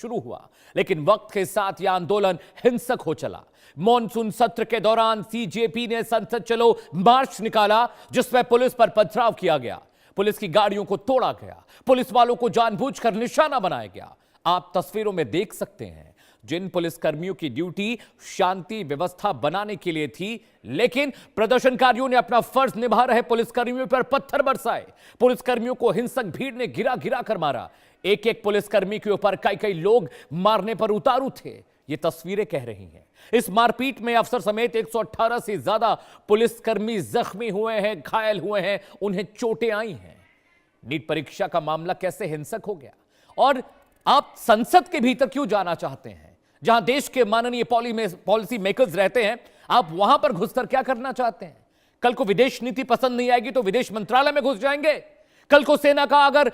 शुरू हुआ, लेकिन वक्त के साथ यह आंदोलन हिंसक हो चला। मॉनसून सत्र के दौरान सीजेपी ने संसद चलो मार्च निकाला, जिसमें पुलिस पर पथराव किया गया, पुलिस की गाड़ियों को तोड़ा गया, पुलिस वालों को जानबूझकर निशाना बनाया गया। आप तस्वीरों में देख सकते हैं, जिन पुलिसकर्मियों की ड्यूटी शांति व्यवस्था बनाने के लिए थी, लेकिन प्रदर्शनकारियों ने अपना फर्ज निभा रहे पुलिसकर्मियों पर पत्थर बरसाए। पुलिसकर्मियों को हिंसक भीड़ ने गिरा गिरा कर मारा। एक एक पुलिसकर्मी के ऊपर कई कई लोग मारने पर उतारू थे। ये तस्वीरें कह रही हैं। इस मारपीट में अफसर समेत 118 से ज्यादा पुलिसकर्मी जख्मी हुए हैं, घायल हुए हैं, उन्हें चोटें आई हैं। नीट परीक्षा का मामला कैसे हिंसक हो गया, और आप संसद के भीतर क्यों जाना चाहते हैं, जहां देश के माननीय पॉलिसी मेकर्स रहते हैं, आप वहां पर घुसकर क्या करना चाहते हैं? कल को विदेश नीति पसंद नहीं आएगी तो विदेश मंत्रालय में घुस जाएंगे। कल को सेना का अगर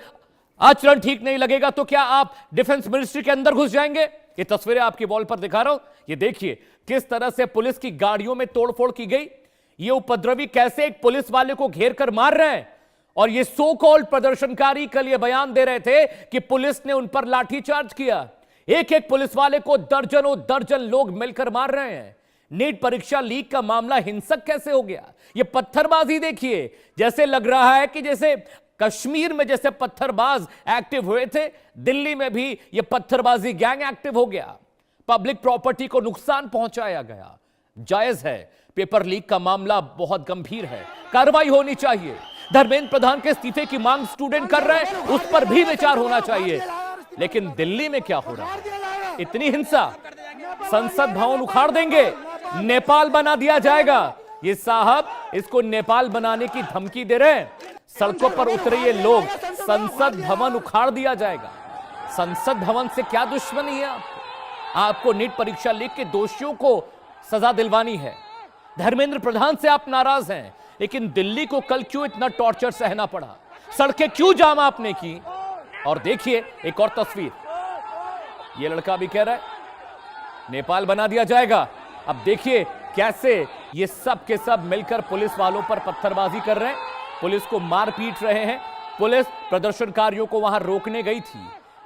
आचरण ठीक नहीं लगेगा तो क्या आप डिफेंस मिनिस्ट्री के अंदर घुस जाएंगे? ये तस्वीरें आपकी वॉल पर दिखा रहा हूं, ये देखिए किस तरह से पुलिस की गाड़ियों में तोड़फोड़ की गई। ये उपद्रवी कैसे एक पुलिस वाले को घेर कर मार रहे हैं, और ये सो कॉल्ड प्रदर्शनकारी कल ये बयान दे रहे थे कि पुलिस ने उन पर लाठीचार्ज किया। एक एक पुलिस वाले को दर्जनों दर्जन लोग मिलकर मार रहे हैं। नीट परीक्षा लीक का मामला हिंसक कैसे हो गया? ये पत्थरबाजी देखिए, जैसे लग रहा है कि जैसे कश्मीर में जैसे पत्थरबाज एक्टिव हुए थे, दिल्ली में भी ये पत्थरबाजी गैंग एक्टिव हो गया। पब्लिक प्रॉपर्टी को नुकसान पहुंचाया गया। जायज है, पेपर लीक का मामला बहुत गंभीर है, कार्रवाई होनी चाहिए। धर्मेंद्र प्रधान के इस्तीफे की मांग स्टूडेंट कर रहे हैं, उस पर भी विचार होना चाहिए। लेकिन दिल्ली में क्या हो रहा है? इतनी हिंसा, संसद भवन उखाड़ देंगे, नेपाल बना दिया जाएगा। ये साहब इसको नेपाल बनाने की धमकी दे रहे हैं। सड़कों पर उतरे ये लोग, संसद भवन उखाड़ दिया जाएगा। संसद भवन से क्या दुश्मनी है आपको? आपको नीट परीक्षा लीक के दोषियों को सजा दिलवानी है। धर्मेंद्र प्रधान से आप नाराज हैं, लेकिन दिल्ली को कल क्यों इतना टॉर्चर सहना पड़ा? सड़कें क्यों जाम आपने की? और देखिए एक और तस्वीर, ये लड़का भी कह रहा है नेपाल बना दिया जाएगा। अब देखिए कैसे ये सब के सब मिलकर पुलिस वालों पर पत्थरबाजी कर रहे हैं, पुलिस को मार पीट रहे हैं। पुलिस प्रदर्शनकारियों को वहां रोकने गई थी,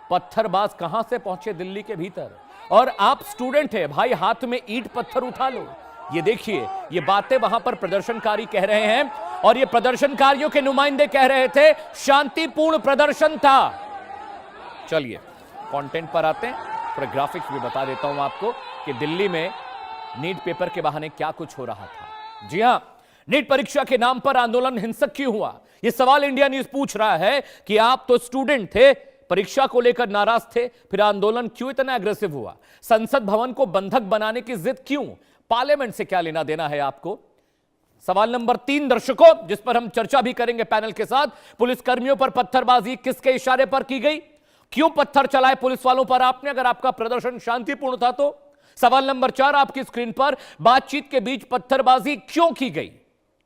पत्थरबाज कहां से पहुंचे दिल्ली के भीतर? और आप स्टूडेंट है भाई, हाथ में ईंट पत्थर उठा लो। ये देखिए, ये बातें वहां पर प्रदर्शनकारी कह रहे हैं, और ये प्रदर्शनकारियों के नुमाइंदे कह रहे थे शांतिपूर्ण प्रदर्शन था। चलिए कंटेंट पर आते हैं, थोड़ा ग्राफिक्स भी बता देता हूं आपको कि दिल्ली में नीट पेपर के बहाने क्या कुछ हो रहा था। जी हां, नीट परीक्षा के नाम पर आंदोलन हिंसक क्यों हुआ? यह सवाल इंडिया न्यूज पूछ रहा है कि आप तो स्टूडेंट थे, परीक्षा को लेकर नाराज थे, फिर आंदोलन क्यों इतना एग्रेसिव हुआ? संसद भवन को बंधक बनाने की जिद क्यों? पार्लियामेंट से क्या लेना देना है आपको? सवाल नंबर 3 दर्शकों, जिस पर हम चर्चा भी करेंगे पैनल के साथ, पुलिसकर्मियों पर पत्थरबाजी किसके इशारे पर की गई? क्यों पत्थर चलाए पुलिस वालों पर आपने, अगर आपका प्रदर्शन शांतिपूर्ण था तो? सवाल नंबर 4 आपकी स्क्रीन पर, बातचीत के बीच पत्थरबाजी क्यों की गई?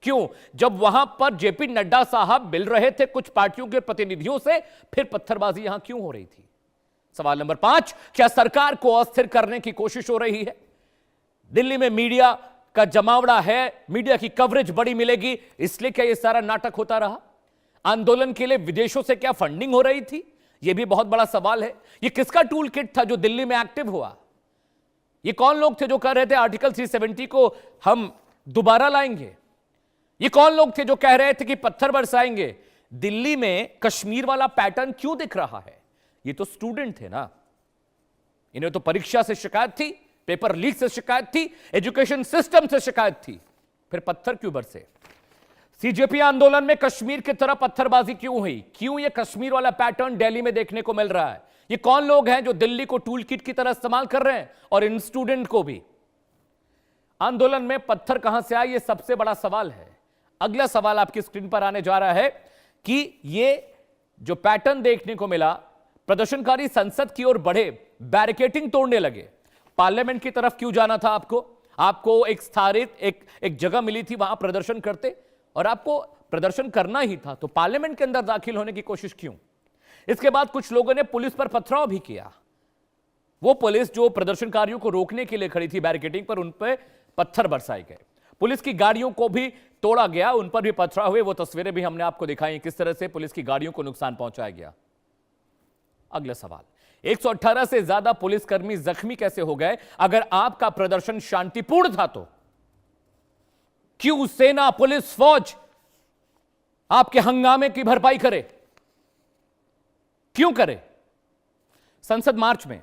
क्यों? जब वहां पर जेपी नड्डा साहब मिल रहे थे कुछ पार्टियों के प्रतिनिधियों से, फिर पत्थरबाजी यहां क्यों हो रही थी? सवाल नंबर 5, क्या सरकार को अस्थिर करने की कोशिश हो रही है? दिल्ली में मीडिया का जमावड़ा है, मीडिया की कवरेज बड़ी मिलेगी, इसलिए क्या यह सारा नाटक होता रहा? आंदोलन के लिए विदेशों से क्या फंडिंग हो रही थी? यह भी बहुत बड़ा सवाल है। यह किसका टूल किट था जो दिल्ली में एक्टिव हुआ? ये कौन लोग थे जो कह रहे थे आर्टिकल 370 को हम दोबारा लाएंगे? ये कौन लोग थे जो कह रहे थे कि पत्थर बरसाएंगे? दिल्ली में कश्मीर वाला पैटर्न क्यों दिख रहा है? ये तो स्टूडेंट थे ना, इन्हें तो परीक्षा से शिकायत थी, पेपर लीक से शिकायत थी, एजुकेशन सिस्टम से शिकायत थी, फिर पत्थर क्यों बरसे? सीजेपी आंदोलन में कश्मीर की तरह पत्थरबाजी क्यों हुई? क्यों यह कश्मीर वाला पैटर्न दिल्ली में देखने को मिल रहा है? ये कौन लोग हैं जो दिल्ली को टूल किट की तरह इस्तेमाल कर रहे हैं, और इन स्टूडेंट को भी? आंदोलन में पत्थर कहां से आए, यह सबसे बड़ा सवाल है। अगला सवाल आपकी स्क्रीन पर आने जा रहा है कि ये जो पैटर्न देखने को मिला, प्रदर्शनकारी संसद की ओर बढ़े, बैरिकेडिंग तोड़ने लगे, पार्लियामेंट की तरफ क्यों जाना था आपको? आपको एक स्थापित एक जगह मिली थी, वहां प्रदर्शन करते, और आपको प्रदर्शन करना ही था, तो पार्लियामेंट के अंदर दाखिल होने की कोशिश क्यों? इसके बाद कुछ लोगों ने पुलिस पर पथराव भी किया। वो पुलिस जो प्रदर्शनकारियों को रोकने के लिए खड़ी थी बैरिकेडिंग पर, उन पर पत्थर बरसाए गए। पुलिस की गाड़ियों को भी तोड़ा गया, उन पर भी पथराव हुए। वो तस्वीरें भी हमने आपको दिखाई, किस तरह से पुलिस की गाड़ियों को नुकसान पहुंचाया गया। अगला सवाल, 118 से ज्यादा पुलिसकर्मी जख्मी कैसे हो गए? अगर आपका प्रदर्शन शांतिपूर्ण था तो क्यों सेना, पुलिस, फौज आपके हंगामे की भरपाई करे? क्यों करे? संसद मार्च में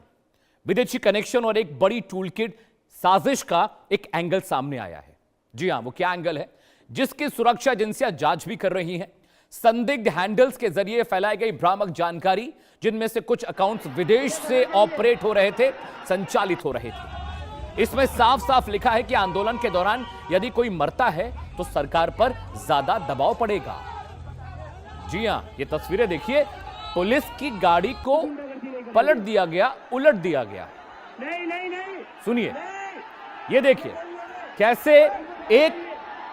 विदेशी कनेक्शन और एक बड़ी टूलकिट साजिश का एक एंगल सामने आया है। जी हां, वो क्या एंगल है जिसकी सुरक्षा एजेंसियां जांच भी कर रही हैं? संदिग्ध हैंडल्स के जरिए फैलाई गई भ्रामक जानकारी, जिनमें से कुछ अकाउंट्स विदेश से ऑपरेट हो रहे थे, संचालित हो रहे थे। इसमें साफ साफ लिखा है कि आंदोलन के दौरान यदि कोई मरता है तो सरकार पर ज्यादा दबाव पड़ेगा। जी हां, ये तस्वीरें देखिए, पुलिस की गाड़ी को पलट दिया गया, उलट दिया गया। सुनिए, ये देखिए कैसे एक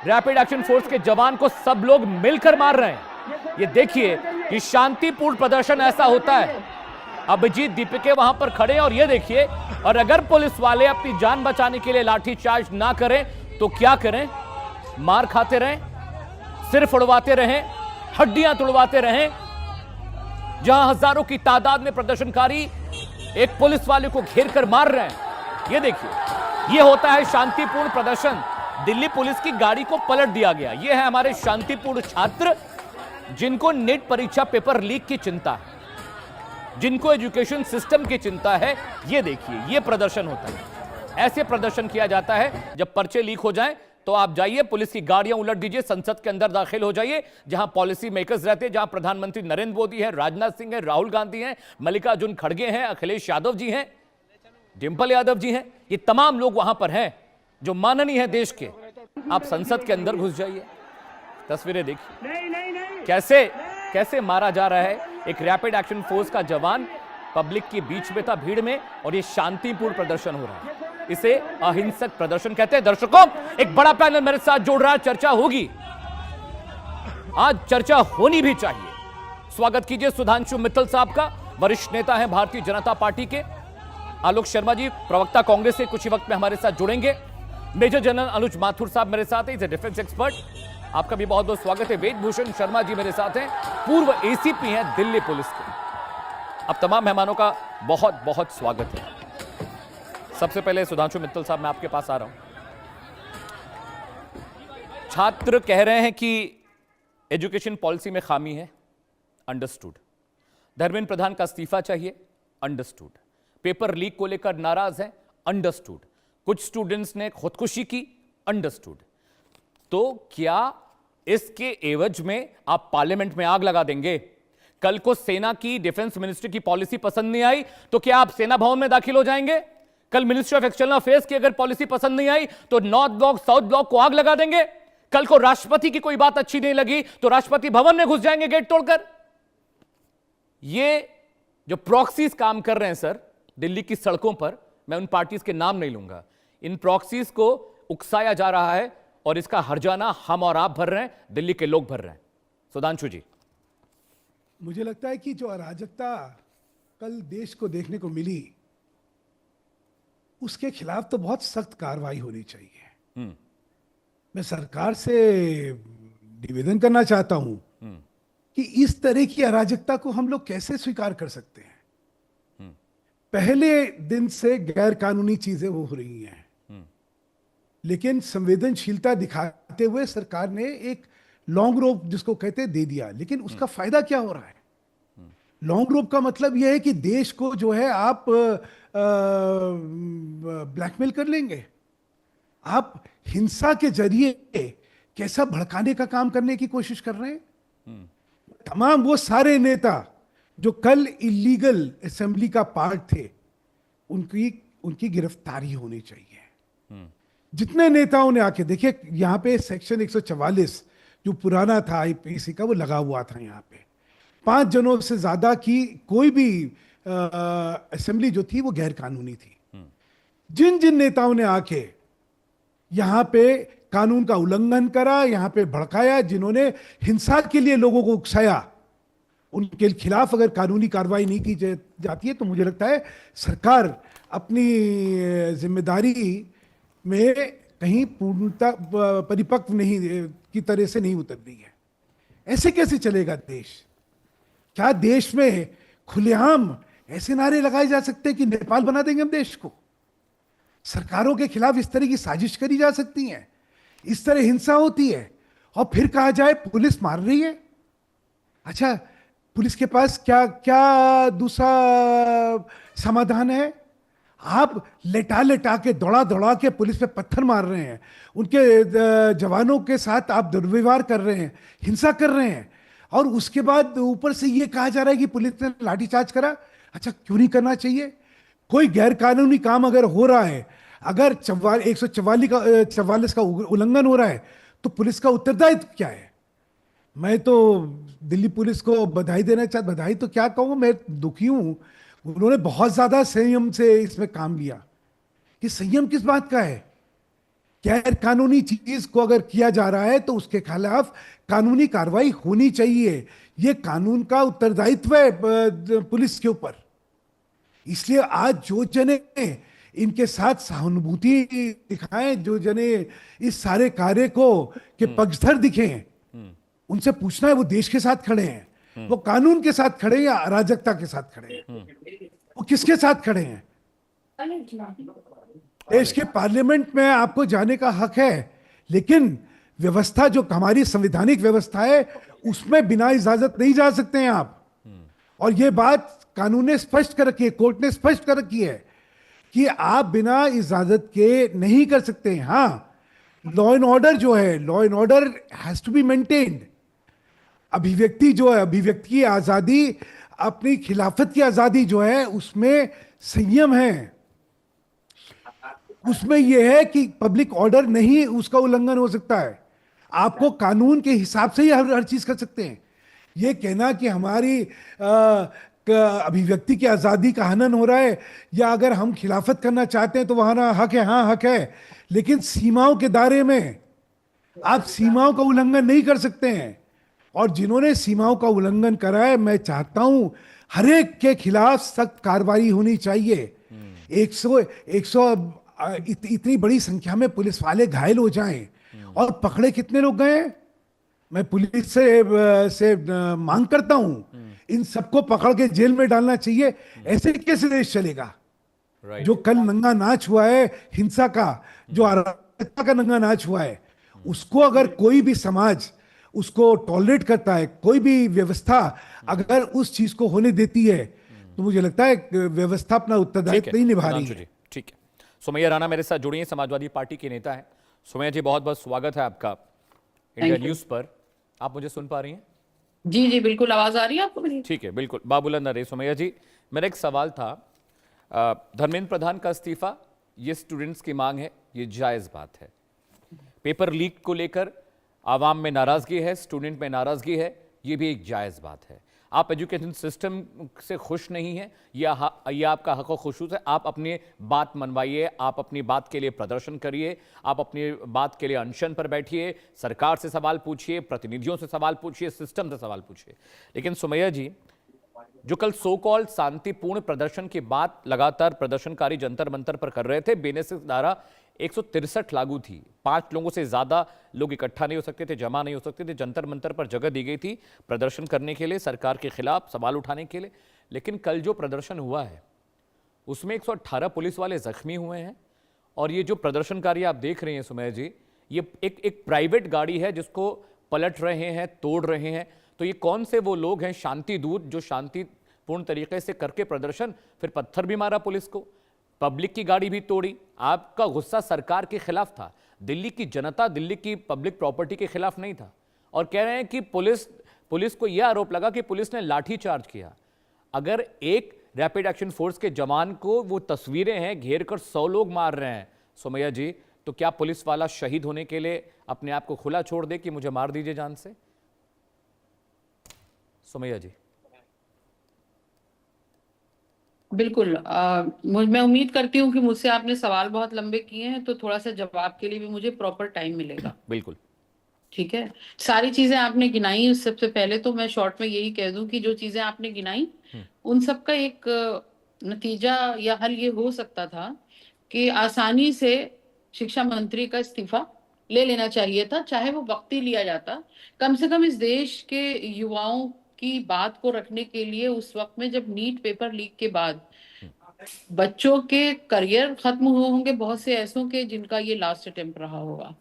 रैपिड एक्शन फोर्स के जवान को सब लोग मिलकर मार रहे हैं। ये देखिए कि शांतिपूर्ण प्रदर्शन ऐसा होता है। अभिजीत दीपिके वहां पर खड़े हैं और ये देखिए, और अगर पुलिस वाले अपनी जान बचाने के लिए लाठीचार्ज ना करें तो क्या करें? मार खाते रहें, सिर उड़वाते रहें, हड्डियां तुड़वाते रहें। जहां हजारों की तादाद में प्रदर्शनकारी एक पुलिस वाले को घेर कर मार रहे हैं। ये देखिए, ये होता है शांतिपूर्ण प्रदर्शन। दिल्ली पुलिस की गाड़ी को पलट दिया गया। ये है हमारे शांतिपूर्ण छात्र जिनको नेट परीक्षा पेपर लीक की चिंता है, जिनको एजुकेशन सिस्टम की चिंता है। ये देखिए, ये प्रदर्शन होता है। ऐसे प्रदर्शन किया जाता है जब पर्चे लीक हो जाएं तो आप जाइए, पुलिस की गाड़ियां उलट दीजिए, संसद के अंदर दाखिल हो जाइए, जहां पॉलिसी मेकर्स रहते हैं, जहां प्रधानमंत्री नरेंद्र मोदी है, राजनाथ सिंह है, राहुल गांधी हैं, मल्लिकार्जुन खड़गे हैं, अखिलेश यादव जी हैं, डिंपल यादव जी हैं। ये तमाम लोग वहां पर हैं जो माननीय है देश के। आप संसद के अंदर घुस जाइए, तस्वीरें देखिए कैसे कैसे मारा जा रहा है। एक रैपिड एक्शन फोर्स का जवान पब्लिक के बीच में था, भीड़ में, और ये शांतिपूर्ण प्रदर्शन हो रहा है। इसे अहिंसक प्रदर्शन कहते हैं। दर्शकों, एक बड़ा पैनल मेरे साथ जोड़ रहा है, चर्चा होगी, आज चर्चा होनी भी चाहिए। स्वागत कीजिए सुधांशु मित्तल साहब का, वरिष्ठ नेता हैं भारतीय जनता पार्टी के। आलोक शर्मा जी, प्रवक्ता कांग्रेस से, कुछ ही वक्त में हमारे साथ जुड़ेंगे। मेजर जनरल अनुज माथुर साहब मेरे साथ हैं, इज ए डिफेंस एक्सपर्ट, आपका भी बहुत बहुत स्वागत है। वेदभूषण शर्मा जी मेरे साथ हैं, पूर्व एसीपी हैं दिल्ली पुलिस के। अब तमाम मेहमानों का बहुत बहुत स्वागत है। सबसे पहले सुधांशु मित्तल साहब, मैं आपके पास आ रहा हूं। छात्र कह रहे हैं कि एजुकेशन पॉलिसी में खामी है, अंडरस्टूड। धर्मेंद्र प्रधान का इस्तीफा चाहिए, अंडरस्टूड। पेपर लीक को लेकर नाराज है, अंडरस्टूड। कुछ स्टूडेंट्स ने खुदकुशी की, अंडरस्टूड। तो क्या इसके एवज में आप पार्लियामेंट में आग लगा देंगे? कल को सेना की, डिफेंस मिनिस्ट्री की पॉलिसी पसंद नहीं आई तो क्या आप सेना भवन में दाखिल हो जाएंगे? कल मिनिस्ट्री ऑफ एक्सटर्नल अफेयर्स की अगर पॉलिसी पसंद नहीं आई तो नॉर्थ ब्लॉक, साउथ ब्लॉक को आग लगा देंगे? कल को राष्ट्रपति की कोई बात अच्छी नहीं लगी तो राष्ट्रपति भवन में घुस जाएंगे गेट तोड़कर? ये जो प्रॉक्सीज काम कर रहे हैं सर दिल्ली की सड़कों पर, मैं उन पार्टीज के नाम नहीं लूंगा, इन प्रॉक्सीज को उकसाया जा रहा है और इसका हर्जाना हम और आप भर रहे हैं, दिल्ली के लोग भर रहे हैं। सुधांशु जी, मुझे लगता है कि जो अराजकता कल देश को देखने को मिली, उसके खिलाफ तो बहुत सख्त कार्रवाई होनी चाहिए। मैं सरकार से निवेदन करना चाहता हूं कि इस तरह की अराजकता को हम लोग कैसे स्वीकार कर सकते हैं? पहले दिन से गैर कानूनी चीजें हो रही हैं, लेकिन संवेदनशीलता दिखाते हुए सरकार ने एक लॉन्ग रोप, जिसको कहते हैं, दे दिया। लेकिन उसका फायदा क्या हो रहा है? लॉन्ग रोप का मतलब यह है कि देश को जो है आप ब्लैकमेल कर लेंगे, आप हिंसा के जरिए कैसा भड़काने का काम करने की कोशिश कर रहे हैं। तमाम वो सारे नेता जो कल इलीगल असेंबली का पार्ट थे, उनकी गिरफ्तारी होनी चाहिए। जितने नेताओं ने आके, देखिए यहां पे सेक्शन 144 जो पुराना था आईपीसी का, वो लगा हुआ था। यहाँ पे 5 जनों से ज्यादा की कोई भी असेंबली जो थी वो गैर कानूनी थी। जिन जिन नेताओं ने आके यहां पे कानून का उल्लंघन करा, यहां पे भड़काया, जिन्होंने हिंसा के लिए लोगों को उकसाया, उनके खिलाफ अगर कानूनी कार्रवाई नहीं की जाती है तो मुझे लगता है सरकार अपनी जिम्मेदारी में कहीं पूर्णता परिपक्व नहीं की तरह से नहीं उतर रही है। ऐसे कैसे चलेगा देश? क्या देश में खुलेआम ऐसे नारे लगाए जा सकते हैं कि नेपाल बना देंगे हम देश को। सरकारों के खिलाफ इस तरह की साजिश करी जा सकती है, इस तरह हिंसा होती है, और फिर कहा जाए पुलिस मार रही है। अच्छा, पुलिस के पास क्या क्या दूसरा समाधान है? आप लेटा लेटा के, दौड़ा दौड़ा के पुलिस पे पत्थर मार रहे हैं, उनके जवानों के साथ आप दुर्व्यवहार कर रहे हैं, हिंसा कर रहे हैं, और उसके बाद ऊपर से ये कहा जा रहा है कि पुलिस ने लाठीचार्ज करा। अच्छा, क्यों नहीं करना चाहिए? कोई गैर कानूनी काम अगर हो रहा है, अगर 144 का उल्लंघन हो रहा है, तो पुलिस का उत्तरदायित्व क्या है? मैं तो दिल्ली पुलिस को बधाई देना चाहता, बधाई तो क्या कहूँ, मैं दुखी हूं। उन्होंने बहुत ज्यादा संयम से इसमें काम लिया। कि संयम किस बात का है? गैर कानूनी चीज को अगर किया जा रहा है तो उसके खिलाफ कानूनी कार्रवाई होनी चाहिए। ये कानून का उत्तरदायित्व है पुलिस के ऊपर। इसलिए आज जो जने इनके साथ सहानुभूति दिखाएं, जो जने इस सारे कार्य को के पक्षधर दिखें, उनसे पूछना है वो देश के साथ खड़े हैं, वो कानून के साथ खड़े हैं या अराजकता के साथ खड़े हैं? वो किसके साथ खड़े हैं? देश के पार्लियामेंट में आपको जाने का हक है, लेकिन व्यवस्था जो हमारी संवैधानिक व्यवस्था है उसमें बिना इजाजत नहीं जा सकते हैं आप। और ये बात कानून ने स्पष्ट कर रखी है, कोर्ट ने स्पष्ट कर रखी है कि आप बिना इजाजत के नहीं कर सकते हैं। हाँ, लॉ एंड ऑर्डर जो है, law and order has to be maintained. अभिव्यक्ति जो है, अभिव्यक्ति की आजादी, अपनी खिलाफत की आजादी जो है, उसमें संयम है। उसमें यह है कि पब्लिक ऑर्डर नहीं, उसका उल्लंघन हो सकता है। आपको कानून के हिसाब से ही हर चीज कर सकते हैं। यह कहना कि हमारी अभिव्यक्ति की आजादी का हनन हो रहा है, या अगर हम खिलाफत करना चाहते हैं तो वहां ना हक है, हाँ हक है, लेकिन सीमाओं के दायरे में। आप सीमाओं का उल्लंघन नहीं कर सकते हैं। और जिन्होंने सीमाओं का उल्लंघन करा है, मैं चाहता हूं हर एक के खिलाफ सख्त कार्रवाई होनी चाहिए। 100 इतनी बड़ी संख्या में पुलिस वाले घायल हो जाएं, और पकड़े कितने लोग गए? मैं पुलिस से मांग करता हूं, इन सबको पकड़ के जेल में डालना चाहिए। ऐसे कैसे देश चलेगा? जो कल नंगा नाच हुआ है हिंसा का, जो अराजकता का नंगा नाच हुआ है, उसको अगर कोई भी समाज उसको टॉलरेट करता है, कोई भी व्यवस्था अगर उस चीज को होने देती है, तो मुझे लगता है व्यवस्था अपना उत्तरदायित्व नहीं निभा रही है। ठीक है। सुमैया राणा मेरे साथ जुड़ी हैं, समाजवादी पार्टी के नेता हैं। सुमैया जी, बहुत बहुत स्वागत है आपका इंडिया न्यूज पर। आप मुझे सुन पा रही हैं? जी जी बिल्कुल, आवाज आ रही है आपको मेरी? ठीक है, बिल्कुल बाबूलाल नरे। सुमैया जी, मेरा एक सवाल था, धर्मेंद्र प्रधान का इस्तीफा, ये स्टूडेंट्स की मांग है, ये जायज बात है। पेपर लीक को लेकर आवाम में नाराजगी है, स्टूडेंट में नाराजगी है, ये भी एक जायज बात है। आप एजुकेशन सिस्टम से खुश नहीं हैं, या आपका हक व खुशूस है, आप अपनी बात मनवाइए, आप अपनी बात के लिए प्रदर्शन करिए, आप अपनी बात के लिए अनशन पर बैठिए, सरकार से सवाल पूछिए, प्रतिनिधियों से सवाल पूछिए, सिस्टम से सवाल पूछिए। लेकिन सुमैया जी, जो कल सो कॉल शांतिपूर्ण प्रदर्शन की बात लगातार प्रदर्शनकारी जंतर मंतर पर कर रहे थे, बेनसीर धारा 163 लागू थी, 5 लोगों से ज्यादा लोग इकट्ठा नहीं हो सकते थे, जमा नहीं हो सकते थे, जंतर मंतर पर जगह दी गई थी प्रदर्शन करने के लिए, सरकार के खिलाफ सवाल उठाने के लिए। लेकिन कल जो प्रदर्शन हुआ है उसमें 118 पुलिस वाले जख्मी हुए हैं। और ये जो प्रदर्शनकारी आप देख रहे हैं सुमैया जी, ये एक प्राइवेट गाड़ी है जिसको पलट रहे हैं, तोड़ रहे हैं। तो ये कौन से वो लोग हैं शांति दूत, जो शांतिपूर्ण तरीके से करके प्रदर्शन, फिर पत्थर भी मारा पुलिस को, पब्लिक की गाड़ी भी तोड़ी। आपका गुस्सा सरकार के खिलाफ था, दिल्ली की जनता, दिल्ली की पब्लिक प्रॉपर्टी के खिलाफ नहीं था। और कह रहे हैं कि पुलिस को यह आरोप लगा कि पुलिस ने लाठी चार्ज किया। अगर एक रैपिड एक्शन फोर्स के जवान को, वो तस्वीरें हैं, घेर कर 100 लोग मार रहे हैं सुमैया जी, तो क्या पुलिस वाला शहीद होने के लिए अपने आप को खुला छोड़ दे कि मुझे मार दीजिए जान से? सुमैया जी। बिल्कुल, मैं उम्मीद करती हूँ कि मुझसे आपने सवाल बहुत लंबे किए हैं, तो थोड़ा सा जवाब के लिए भी मुझे प्रॉपर टाइम मिलेगा। बिल्कुल। ठीक है, सारी चीजें आपने गिनाई। सबसे पहले तो मैं शॉर्ट में यही कह दूं कि जो चीजें आपने गिनाई उन सब का एक नतीजा या हल ये हो सकता था कि आसानी से शिक्षा मंत्री का इस्तीफा ले लेना चाहिए था, चाहे वो वक्ती लिया जाता। कम से कम इस देश के युवाओं की बात को रखने के लिए उस वक्त में जब नीट पेपर लीक के बाद बच्चों के करियर खत्म होंगे, बहुत से ऐसों के जिनका ये लास्ट अटेम्प्ट रहा होगा,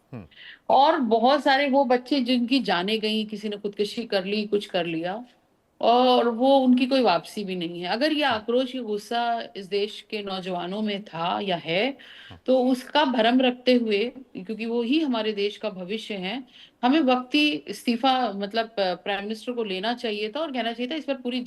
और बहुत सारे वो बच्चे जिनकी जाने गई, किसी ने खुदकुशी कर ली, कुछ कर लिया, और वो उनकी कोई वापसी भी नहीं है। अगर ये आक्रोश, ये गुस्सा इस देश के नौजवानों में था या है, तो उसका भरम रखते हुए, क्योंकि वो ही हमारे देश का भविष्य है, हमें वक्ती इस्तीफा मतलब प्राइम मिनिस्टर को लेना चाहिए था और कहना चाहिए था इस पर पूरी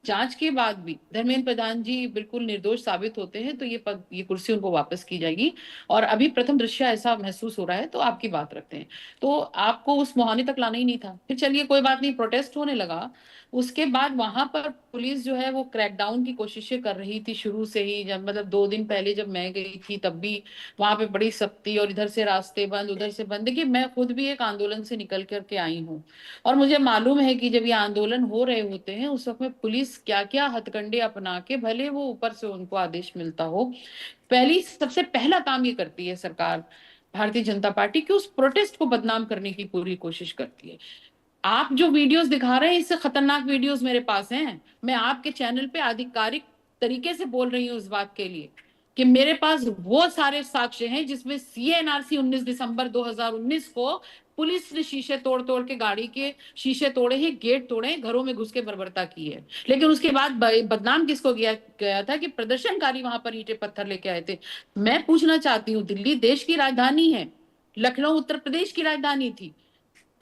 जांच के बाद भी धर्मेंद्र प्रधान जी बिल्कुल निर्दोष साबित होते हैं तो ये कुर्सी उनको वापस की जाएगी। और अभी प्रथम दृश्य ऐसा महसूस हो रहा है, तो आपकी बात रखते हैं, तो आपको उस मुहाने तक लाना ही नहीं था। फिर चलिए कोई बात नहीं, प्रोटेस्ट होने लगा, उसके बाद वहां पर पुलिस जो है वो क्रैकडाउन की कोशिशें कर रही थी शुरू से ही। जब मतलब 2 दिन पहले जब मैं गई थी तब भी वहां पे बड़ी सख्ती, और इधर से रास्ते बंद, उधर से बंद। देखिए मैं खुद भी एक आंदोलन से निकल करके आई हूँ, और मुझे मालूम है कि जब ये आंदोलन हो रहे होते हैं उस वक्त में पुलिस क्या क्या हथकंडे अपना के, भले वो ऊपर से उनको आदेश मिलता हो, सबसे पहला काम ये करती है सरकार भारतीय जनता पार्टी की, उस प्रोटेस्ट को बदनाम करने की पूरी कोशिश करती है। आप जो वीडियोस दिखा रहे हैं इससे खतरनाक वीडियोस मेरे पास हैं। मैं आपके चैनल पे आधिकारिक तरीके से बोल रही हूँ इस बात के लिए कि मेरे पास वो सारे साक्ष्य हैं जिसमें सीएनआरसी 19 दिसंबर 2019 को पुलिस ने शीशे तोड़ तोड़ के, गाड़ी के शीशे तोड़े हैं, गेट तोड़े हैं, घरों में घुस के बर्बरता की है। लेकिन उसके बाद बदनाम किसको गया था कि प्रदर्शनकारी वहां पर ईंटे पत्थर लेके आए थे। मैं पूछना चाहती हूँ, दिल्ली देश की राजधानी है, लखनऊ उत्तर प्रदेश की राजधानी थी,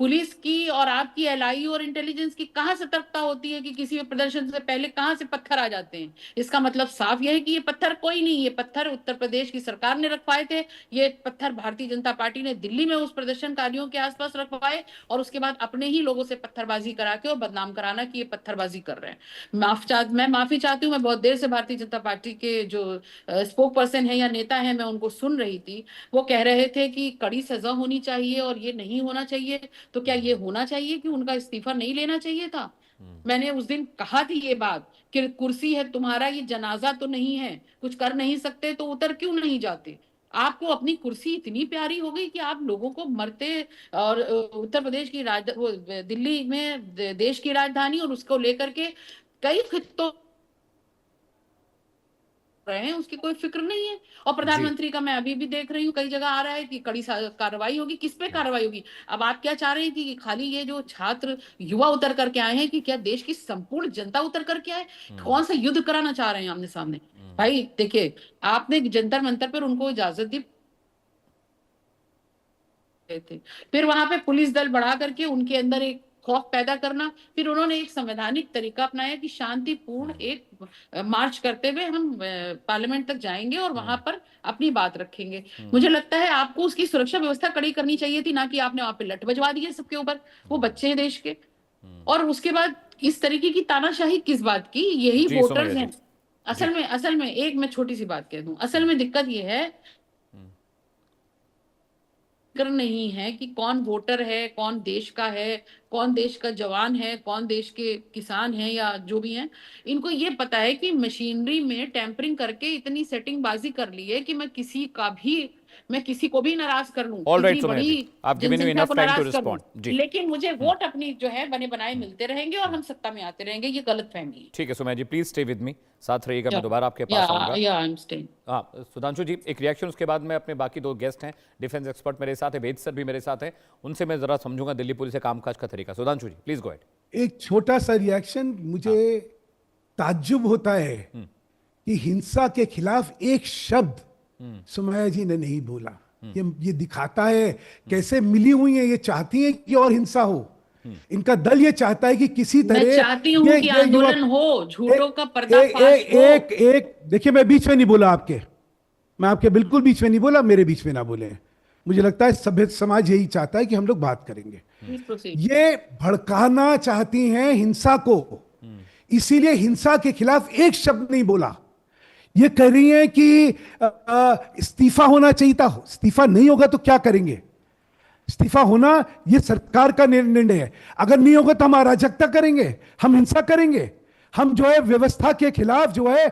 पुलिस की और आपकी एलआई और इंटेलिजेंस की कहां सतर्कता होती है कि किसी भी प्रदर्शन से पहले कहां से पत्थर आ जाते हैं? इसका मतलब साफ यह है कि ये पत्थर कोई नहीं, ये पत्थर उत्तर प्रदेश की सरकार ने रखवाए थे, ये पत्थर भारतीय जनता पार्टी ने दिल्ली में उस प्रदर्शनकारियों के आसपास रखवाए, और उसके बाद अपने ही लोगों से पत्थरबाजी करा के और बदनाम कराना कि ये पत्थरबाजी कर रहे हैं। मैं माफी चाहती हूँ, मैं बहुत देर से भारतीय जनता पार्टी के जो स्पोक पर्सन है या नेता है, मैं उनको सुन रही थी, वो कह रहे थे कि कड़ी सजा होनी चाहिए और ये नहीं होना चाहिए। तो क्या ये होना चाहिए कि उनका इस्तीफा नहीं लेना चाहिए था? मैंने उस दिन कहा थी ये बात कि कुर्सी है तुम्हारा, ये जनाजा तो नहीं है, कुछ कर नहीं सकते तो उतर क्यों नहीं जाते? आपको अपनी कुर्सी इतनी प्यारी हो गई कि आप लोगों को मरते, और उत्तर प्रदेश की दिल्ली में देश की राजधानी, और उसको लेकर के कई खित्तों रहे हैं, उसकी कोई फिक्र नहीं है। और प्रधानमंत्री का मैं अभी भी देख रही हूँ कई जगह आ रहा है कि कड़ी कार्रवाई होगी। किस पे कार्रवाई होगी? अब आप क्या चाह रहे हैं कि खाली ये जो छात्र युवा उतर करके आए हैं, कि क्या देश की संपूर्ण जनता उतर करके आए? कौन सा युद्ध कराना चाह रहे हैं आमने सामने? भाई देखिए, आपने जंतर मंतर पर उनको इजाजत दी थे, फिर वहां पे पुलिस दल बढ़ा करके उनके अंदर एक खौफ पैदा करना, फिर उन्होंने एक संवैधानिक तरीका अपनाया कि शांतिपूर्ण एक मार्च करते हुए हम पार्लियामेंट तक जाएंगे और वहां पर अपनी बात रखेंगे। मुझे लगता है आपको उसकी सुरक्षा व्यवस्था कड़ी करनी चाहिए थी, ना कि आपने वहां पे लठ बजवा दिए सबके ऊपर, वो बच्चे हैं देश के। और उसके बाद इस तरीके की तानाशाही किस बात की? यही वोटर्स हैं असल में एक मैं छोटी सी बात कह दूं, असल में दिक्कत ये है नहीं है कि कौन वोटर है, कौन देश का है, कौन देश का जवान है, कौन देश के किसान है या जो भी हैं। इनको ये पता है कि मशीनरी में टेम्परिंग करके इतनी सेटिंग बाजी कर ली है कि मैं किसी को भी नाराज कर लूं, इतनी बड़ी जनसंख्या को नाराज कर लूं, लेकिन मुझे वोट अपनी जो है बने बनाए मिलते रहेंगे और हम सत्ता में आते रहेंगे। ये गलतफहमी है। ठीक है सुमैया जी, प्लीज स्टे विद मी, साथ रहिएगा, मैं दोबारा आपके पास आऊंगा। हाँ सुधांशु जी, एक रिएक्शन, उसके बाद मैं अपने बाकी 2 गेस्ट हैं, डिफेंस एक्सपर्ट मेरे साथ है, वेद सर भी मेरे साथ हैं, उनसे मैं जरा समझूंगा दिल्ली पुलिस के कामकाज का तरीका। सुधांशु जी प्लीज गो अहेड। एक छोटा सा रिएक्शन, मुझे ताज्जुब होता है कि हिंसा के खिलाफ एक शब्द सुमैया जी ने नहीं बोला। ये दिखाता है कैसे मिली हुई है, ये चाहती है कि और हिंसा हो, इनका दल ये चाहता है कि किसी तरह मैं चाहती हूं कि आंदोलन हो, झूठों का पर्दाफाश हो। एक देखिए, मैं बीच में नहीं बोला मैं आपके बिल्कुल बीच में नहीं बोला, मेरे बीच में ना बोले। मुझे लगता है सभ्य समाज यही चाहता है कि हम लोग बात करेंगे। ये भड़काना चाहती हैं हिंसा को, इसीलिए हिंसा के खिलाफ एक शब्द नहीं बोला। ये कह रही हैं कि इस्तीफा होना चाहिए था, इस्तीफा नहीं होगा तो क्या करेंगे? इस्तीफा होना ये सरकार का निर्णय है, अगर नहीं होगा तो हम अराजकता करेंगे, हम हिंसा करेंगे, हम जो है व्यवस्था के खिलाफ जो है